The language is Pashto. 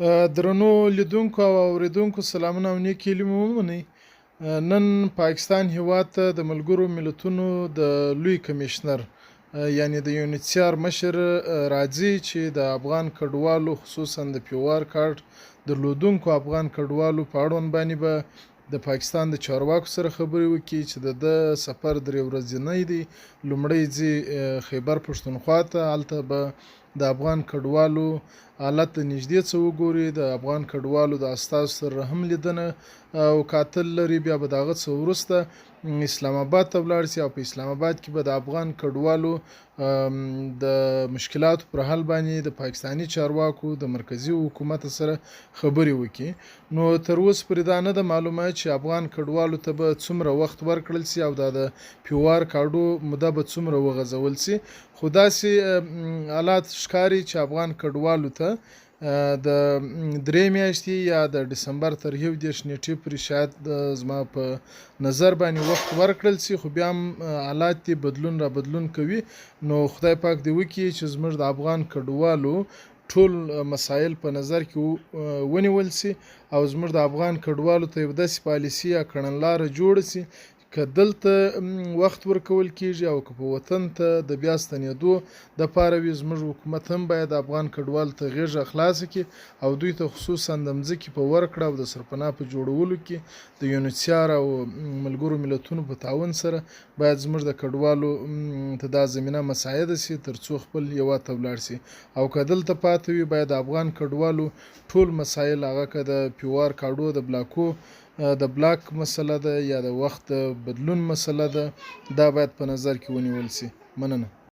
درنو لیدونکو او اوریدونکو سلامونه او نیک هیلې مو ومنئ. نن پاکستان هیواد ته د ملګرو ملتونو د لوی کمیشنر یعنی د یونیسیار مشر راځي چې د افغان کډوالو خصوصا د پیوار کارت درلودونکو افغان کډوالو په اړوند باندې به د پاکستان د چارواکو سره خبرې وکړي چې د سفر 3 ورځنی دی. لومړی ځي خیبر پښتونخوا ته، هلته به د افغان کډوالو حالت د نږدې څه وګوري، د افغان کډوالو د استازو سره هم لیدنه او کاتل لري. بیا به د هغه څه وروسته اسلام آباد ته ولاړ شي او په اسلام آباد کې به د افغان کډوالو د مشکلاتو پر حل باندې د پاکستاني چارواکو د مرکزي حکومت سره خبرې وکړي. نو تر اوسه پورې دا نه ده معلومه چې افغان کډوالو ته به څومره وخت ورکړل سي او د پیوار کاډو موده به څومره وغځول سي. خو داسې حالات ښکاري چې افغان کډوالو ته د 3 میاشتې یا د ډسمبر تر 11 نیټې پورې شاید زما په نظر باندې وخت ورکړل سي، خو بیا هم حالات دې بدلون را بدلون کوي. نو خدای پاک دې وکړي چې زموږ د افغان کډوالو ټول مسایل په نظر کې ونیول سي او زموږ د افغان کډوالو ته یو داسې پالیسي یا کړنلاره جوړه سي که دلته وخت ورکول کیږي او که په وطن ته د بیا ستنېدو دپاره وي. زموږ حکومت هم باید افغان کډوالو ته غېږه خلاصه کړي او دوی ته خصوصا د مځکې په ورکړه او د سرپناه په جوړولو کې د یونیسیار او ملګرو ملتونو په تعاون سره باید زموږ د کډوالو ته دا زمینه مساعده سي تر څو خپل هیواد ته ولاړ سي. او که دلته پاتې وي باید د افغان کډوالو ټول مسایل، هغه که د پیوار کاډو د بلاکو د بلاک مسله ده یا د وخت بدلون مسله ده، دا باید په نظر کې ونیول سي. مننه.